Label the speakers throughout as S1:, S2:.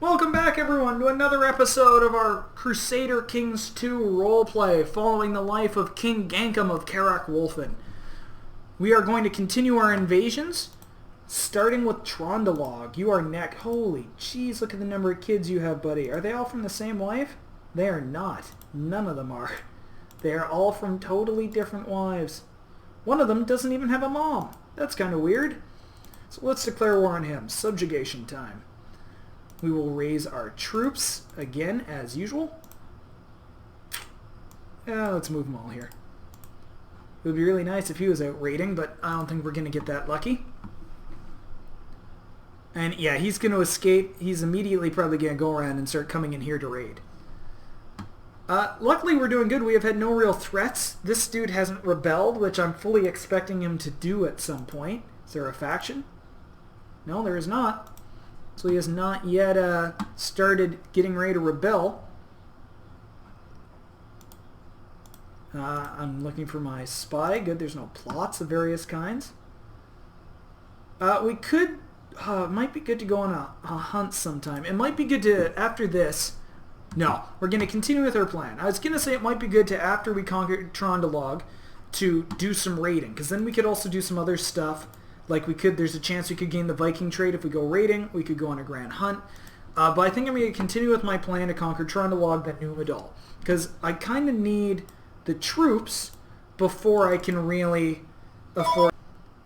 S1: Welcome back, everyone, to another episode of our Crusader Kings 2 roleplay following the life of King Gankom of Karak Wolfen. We are going to continue our invasions, starting with Trondalog. You are neck. Holy jeez, look at the number of kids you have, buddy. Are they all from the same wife? They are not. None of them are. They are all from totally different wives. One of them doesn't even have a mom. That's kind of weird. So let's declare war on him. Subjugation time. We will raise our troops again, as usual. Let's move them all here. It would be really nice if he was out raiding, but I don't think we're going to get that lucky. And yeah, he's going to escape. He's immediately probably going to go around and start coming in here to raid. Luckily, we're doing good. We have had no real threats. This dude hasn't rebelled, which I'm fully expecting him to do at some point. Is there a faction? No, there is not. So he has not yet started getting ready to rebel. I'm looking for my spy. Good, there's no plots of various kinds. We could... it might be good to go on a hunt sometime. It might be good to, after this... No, we're going to continue with our plan. I was going to say it might be good to, after we conquer Trondalog, to do some raiding. Because then we could also do some other stuff. Like there's a chance we could gain the Viking trade if we go raiding. We could go on a grand hunt. But I think I'm going to continue with my plan to conquer Trondalog, then Numedal. Because I kind of need the troops before I can really afford...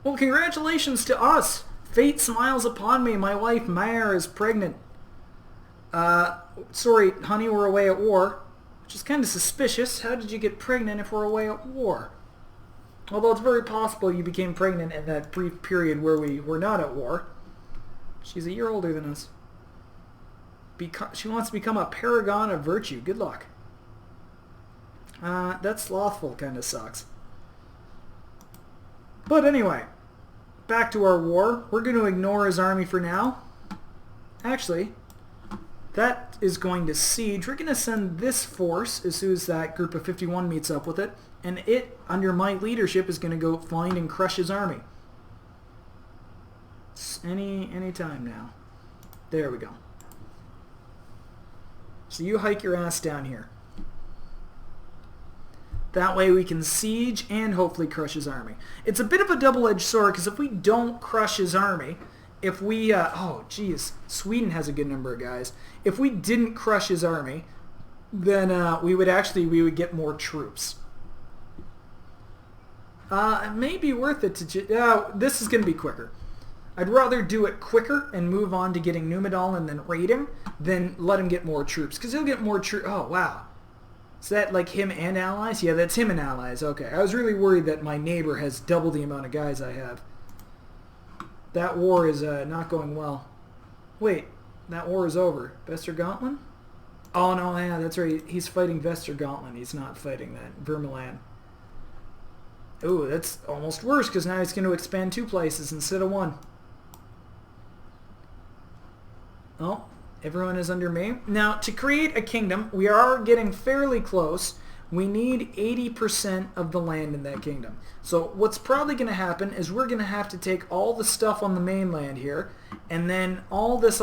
S1: Well, congratulations to us! Fate smiles upon me. My wife, Mare, is pregnant. Sorry, honey, we're away at war. Which is kind of suspicious. How did you get pregnant if we're away at war? Although it's very possible you became pregnant in that brief period where we were not at war. She's a year older than us. She wants to become a paragon of virtue. Good luck. That slothful kind of sucks. But anyway, back to our war. We're going to ignore his army for now. Actually, that is going to siege. We're going to send this force as soon as that group of 51 meets up with it. And it, under my leadership, is going to go find and crush his army. Any time now. There we go. So you hike your ass down here. That way we can siege and hopefully crush his army. It's a bit of a double-edged sword, because if we don't crush his army, if we... oh, geez. Sweden has a good number of guys. If we didn't crush his army, then we would get more troops. It may be worth it to... this is going to be quicker. I'd rather do it quicker and move on to getting Numedal and then raid him than let him get more troops. Because he'll get more troops... Oh, wow. Is that like him and allies? Yeah, that's him and allies. Okay. I was really worried that my neighbor has double the amount of guys I have. That war is not going well. Wait. That war is over. Vestergotland? Oh, no, yeah, that's right. He's fighting Vestergotland. He's not fighting that. Vermland. Ooh, that's almost worse, because now he's going to expand 2 places instead of 1. Oh, everyone is under me. Now, to create a kingdom, we are getting fairly close. We need 80% of the land in that kingdom. So what's probably going to happen is we're going to have to take all the stuff on the mainland here, and then all these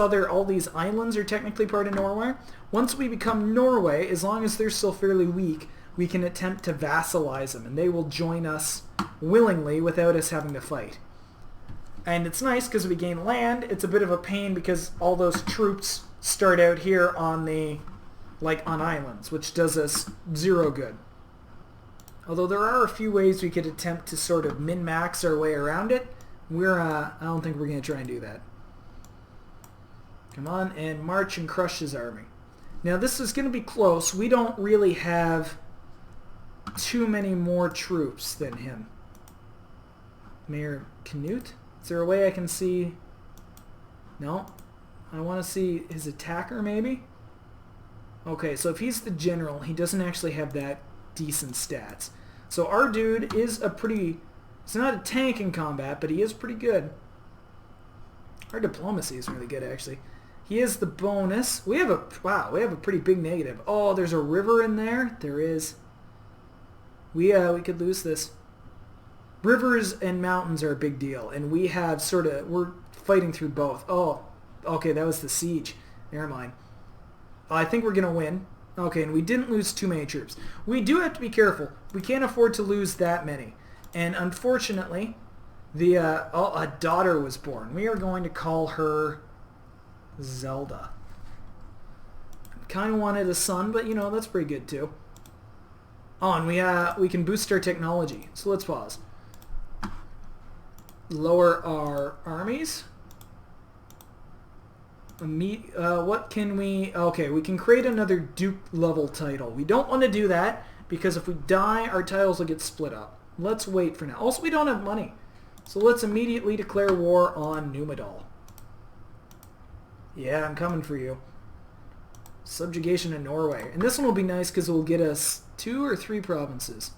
S1: islands are technically part of Norway. Once we become Norway, as long as they're still fairly weak, we can attempt to vassalize them, and they will join us willingly without us having to fight. And it's nice because we gain land. It's a bit of a pain because all those troops start out here on on islands, which does us 0 good. Although there are a few ways we could attempt to sort of min-max our way around it. I don't think we're going to try and do that. Come on, and march and crush his army. Now this is going to be close. We don't really have too many more troops than him. Mayor Canute? Is there a way I can see... No. I want to see his attacker, maybe? Okay, so if he's the general, he doesn't actually have that decent stats. So our dude is a pretty... He's not a tank in combat, but he is pretty good. Our diplomacy is really good, actually. He is the bonus. We have a pretty big negative. Oh, there's a river in there? There is. We could lose this. Rivers and mountains are a big deal, and we're fighting through both. Oh, okay, that was the siege. Never mind. I think we're going to win. Okay, and we didn't lose too many troops. We do have to be careful. We can't afford to lose that many. And unfortunately, a daughter was born. We are going to call her Zelda. Kind of wanted a son, but you know, that's pretty good too. Oh, and we can boost our technology. So let's pause. Lower our armies. What can we... Okay, we can create another Duke level title. We don't want to do that because if we die, our titles will get split up. Let's wait for now. Also, we don't have money. So let's immediately declare war on Numedal. Yeah, I'm coming for you. Subjugation in Norway. And this one will be nice because it will get us 2 or 3 provinces.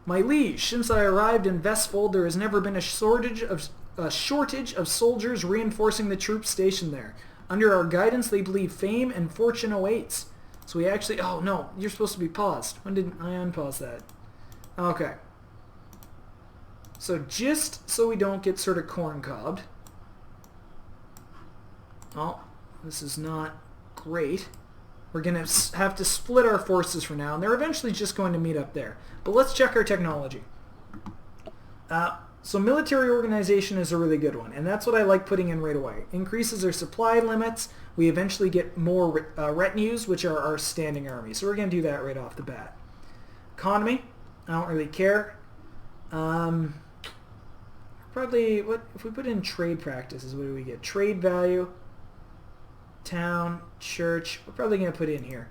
S1: My liege, since I arrived in Vestfold, there has never been a shortage of soldiers reinforcing the troops stationed there. Under our guidance, they believe fame and fortune awaits. So we actually... Oh, no. You're supposed to be paused. When did I unpause that? Okay. So just so we don't get sort of corn-cobbed. Oh, this is not great. We're going to have to split our forces for now, and they're eventually just going to meet up there. But let's check our technology. So military organization is a really good one, and that's what I like putting in right away. Increases our supply limits. We eventually get more retinues, which are our standing army. So we're going to do that right off the bat. Economy, I don't really care. Probably, what if we put in trade practices, what do we get? Trade value, town, church, we're probably going to put in here.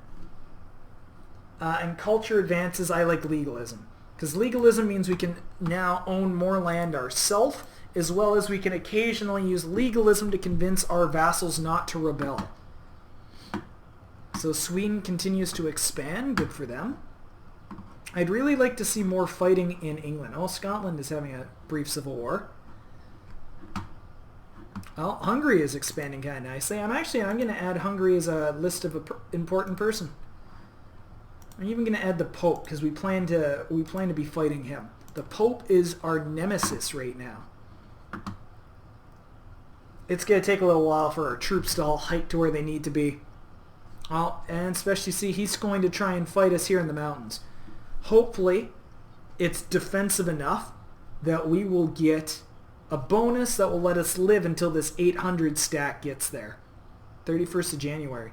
S1: And culture advances, I like legalism. Because legalism means we can now own more land ourselves, as well as we can occasionally use legalism to convince our vassals not to rebel. So Sweden continues to expand, good for them. I'd really like to see more fighting in England. Oh, Scotland is having a brief civil war. Well, Hungary is expanding kind of nicely. I'm going to add Hungary as a list of an important person. I'm even going to add the Pope because we plan to be fighting him. The Pope is our nemesis right now. It's going to take a little while for our troops to all hike to where they need to be. Well, and especially see he's going to try and fight us here in the mountains. Hopefully, it's defensive enough that we will get a bonus that will let us live until this 800 stack gets there. 31st of January.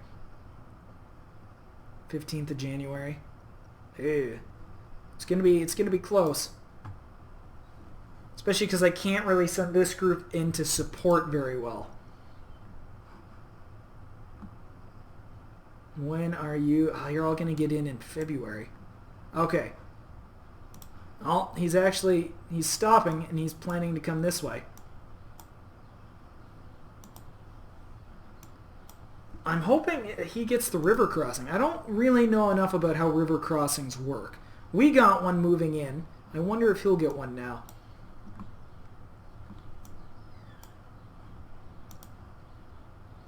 S1: 15th of January. Ew. It's gonna be close. Especially because I can't really send this group into support very well. When are you? Oh, you're all gonna get in February. Okay. Oh, he's stopping and he's planning to come this way. I'm hoping he gets the river crossing. I don't really know enough about how river crossings work. We got one moving in. I wonder if he'll get one now.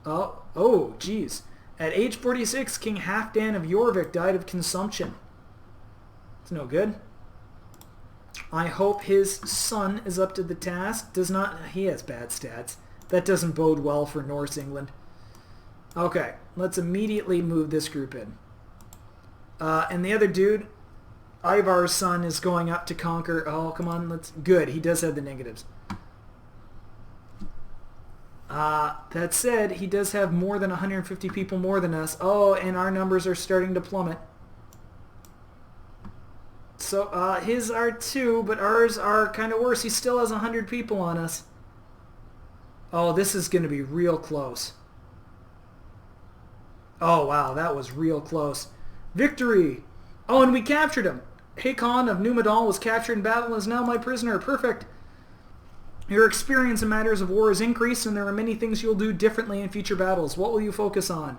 S1: Oh, geez. At age 46, King Halfdan of Jorvik died of consumption. It's no good. I hope his son is up to the task. He has bad stats. That doesn't bode well for Norse England. Okay, let's immediately move this group in. And the other dude, Ivar's son, is going up to conquer. Oh, come on, good, he does have the negatives. That said, he does have more than 150 people more than us. Oh, and our numbers are starting to plummet. So, his are 2, but ours are kind of worse. He still has 100 people on us. Oh, this is going to be real close. Oh, wow, that was real close. Victory! Oh, and we captured him. Hakon of Numedal was captured in battle and is now my prisoner. Perfect. Your experience in matters of war has increased, and there are many things you'll do differently in future battles. What will you focus on?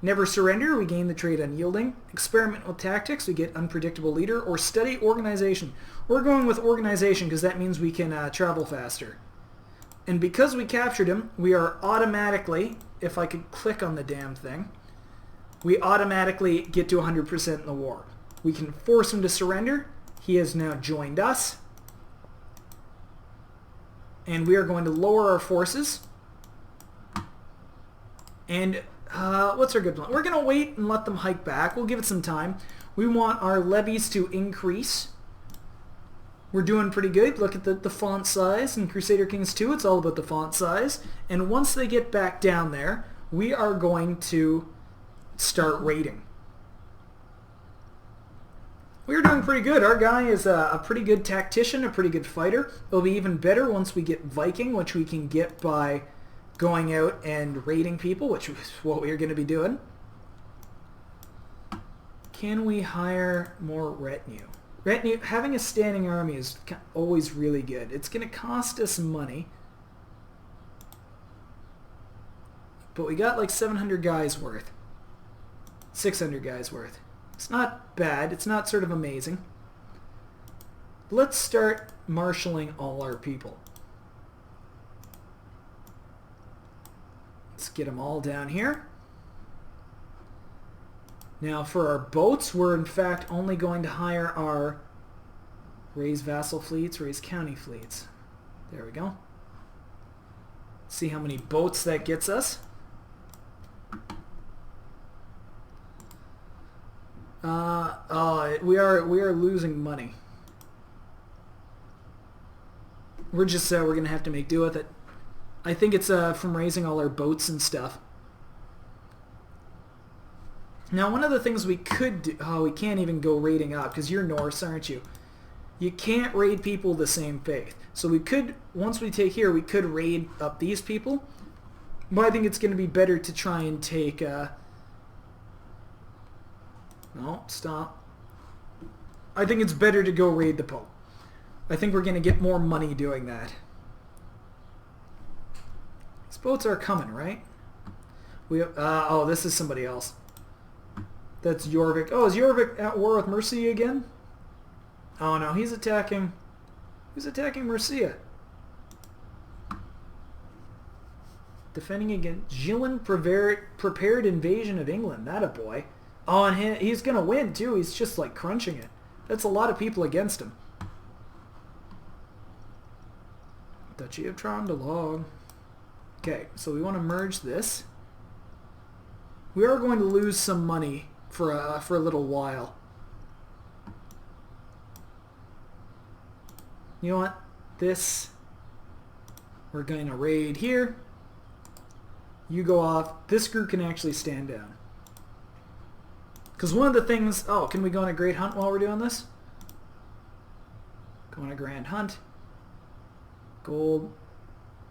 S1: Never surrender, we gain the trait unyielding. Experiment with tactics, we get unpredictable leader. Or study organization. We're going with organization because that means we can travel faster. And because we captured him, we are automatically, if I could click on the damn thing, we automatically get to 100% in the war. We can force him to surrender. He has now joined us. And we are going to lower our forces. And what's our good plan? We're going to wait and let them hike back. We'll give it some time. We want our levies to increase. We're doing pretty good. Look at the font size in Crusader Kings 2. It's all about the font size. And once they get back down there, we are going to start raiding. We're doing pretty good. Our guy is a pretty good tactician, a pretty good fighter. It'll be even better once we get Viking, which we can get by going out and raiding people, which is what we're going to be doing. Can we hire more retinue? Retinue, having a standing army is always really good. It's going to cost us money. But we got like 700 guys worth. 600 guys worth. It's not bad. It's not sort of amazing. Let's start marshalling all our people. Let's get them all down here. Now for our boats, we're in fact only going to hire our raise vassal fleets, raise county fleets. There we go. See how many boats that gets us. We are losing money. We're gonna have to make do with it. I think it's from raising all our boats and stuff. Now one of the things we could do, we can't even go raiding up because you're Norse, aren't you? You can't raid people of the same faith. So we could, once we take here, we could raid up these people. But I think it's going to be better to try and take no, stop. I think it's better to go raid the Pope. I think we're going to get more money doing that. These boats are coming, right? Oh, this is somebody else. That's Jorvik. Oh, is Jorvik at war with Mercia again? Oh no, he's attacking Mercia. Defending against Gillen prepared invasion of England. That a boy. Oh, and he's going to win, too. He's just, like, crunching it. That's a lot of people against him. Duchy of Trondheim. Okay, so we want to merge this. We are going to lose some money for a little while. You know what? This, we're going to raid here. You go off. This group can actually stand down. Because one of the things... Oh, can we go on a great hunt while we're doing this? Go on a grand hunt. Gold.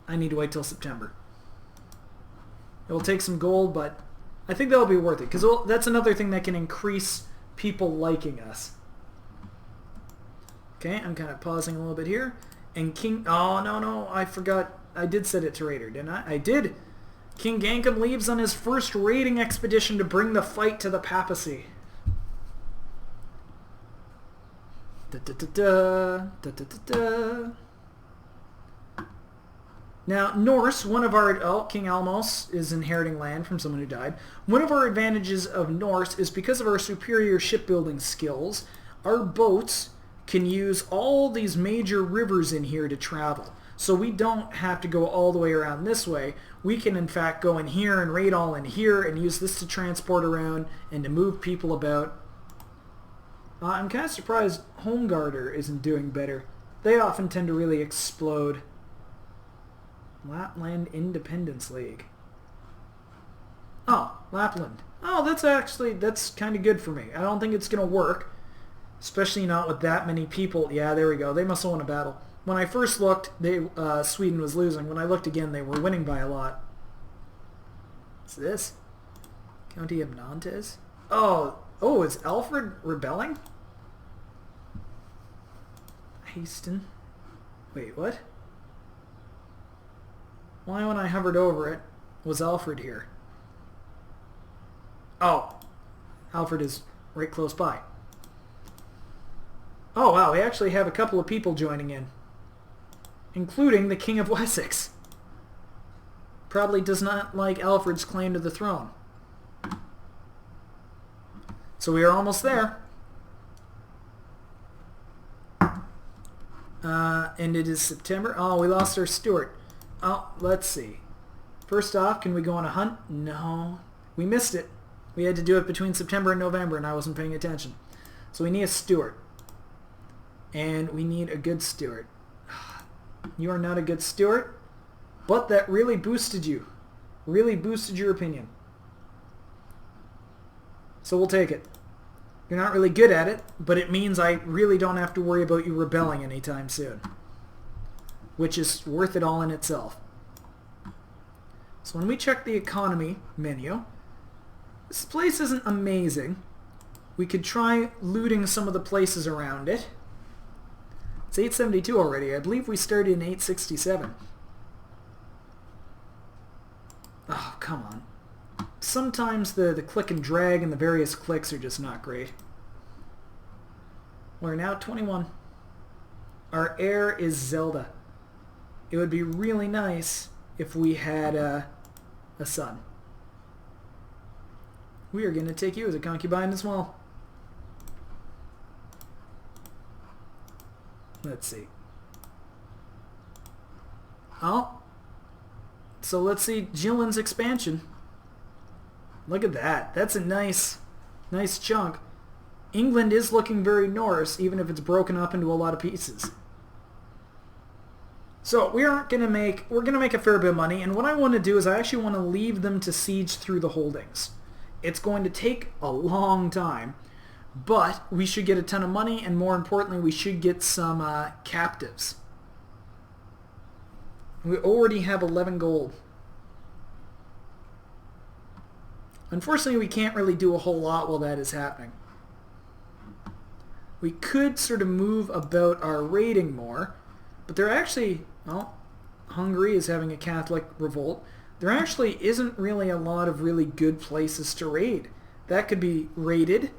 S1: I need to wait till September. It will take some gold, but I think that'll be worth it. Because that's another thing that can increase people liking us. Okay, I'm kind of pausing a little bit here. And King... Oh, no, I forgot. I did set it to raider, didn't I? I did. King Gankom leaves on his first raiding expedition to bring the fight to the papacy. Now, Norse, one of our... Oh, King Almos is inheriting land from someone who died. One of our advantages of Norse is because of our superior shipbuilding skills, our boats can use all these major rivers in here to travel. So we don't have to go all the way around this way. We can in fact go in here and raid all in here and use this to transport around and to move people about. I'm kind of surprised Homegarder isn't doing better. They often tend to really explode. Lapland Independence League. Oh, Lapland. Oh, that's kind of good for me. I don't think it's going to work. Especially not with that many people. Yeah, there we go. They must have won a battle. When I first looked, Sweden was losing. When I looked again, they were winning by a lot. What's this? County of Nantes? Oh, is Alfred rebelling? Haston. Wait, what? Why, when I hovered over it, was Alfred here? Oh, Alfred is right close by. Oh, wow, we actually have a couple of people joining in. Including the King of Wessex. Probably does not like Alfred's claim to the throne. So we are almost there. And it is September. Oh, we lost our Stuart. Oh, let's see. First off, can we go on a hunt? No. We missed it. We had to do it between September and November, and I wasn't paying attention. So we need a steward. And we need a good steward. You are not a good steward, but that really boosted you. Really boosted your opinion. So we'll take it. You're not really good at it, but it means I really don't have to worry about you rebelling anytime soon. Which is worth it all in itself. So when we check the economy menu, this place isn't amazing. We could try looting some of the places around it. It's 872 already. I believe we started in 867. Oh, come on. Sometimes the click and drag and the various clicks are just not great. We're now 21. Our heir is Zelda. It would be really nice if we had a son. We are going to take you as a concubine as well. Let's see. Oh. So let's see Jillin's expansion. Look at that. That's a nice chunk. England is looking very Norse, even if it's broken up into a lot of pieces. So we're going to make a fair bit of money, and what I want to do is I actually want to leave them to siege through the holdings. It's going to take a long time, but we should get a ton of money, and more importantly, we should get some captives. We already have 11 gold. Unfortunately, we can't really do a whole lot while that is happening. We could sort of move about our raiding more, but there actually, well, Hungary is having a Catholic revolt. There actually isn't really a lot of really good places to raid. That could be raided,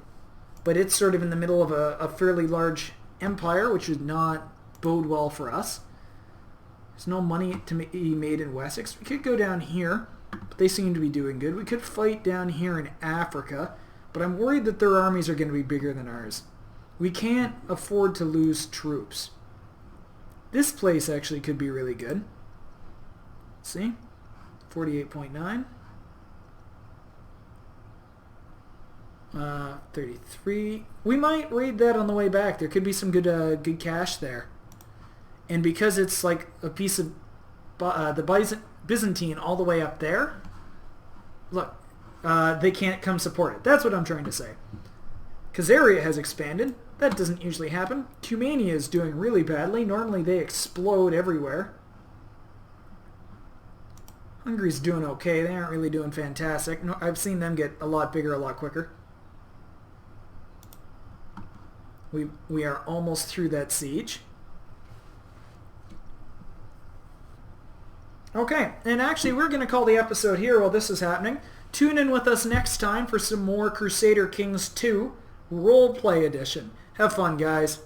S1: but it's sort of in the middle of a fairly large empire, which would not bode well for us. There's no money to be made in Wessex. We could go down here, but they seem to be doing good. We could fight down here in Africa, but I'm worried that their armies are going to be bigger than ours. We can't afford to lose troops. This place actually could be really good. See? 48.9. 33. We might raid that on the way back. There could be some good cash there. And because it's like a piece of the Byzantine all the way up there, look, they can't come support it. That's what I'm trying to say. Khazaria has expanded. That doesn't usually happen. Cumania is doing really badly. Normally they explode everywhere. Hungary's doing okay. They aren't really doing fantastic. No, I've seen them get a lot bigger a lot quicker. We are almost through that siege. Okay, and actually we're going to call the episode here while this is happening. Tune in with us next time for some more Crusader Kings 2 Roleplay Edition. Have fun, guys.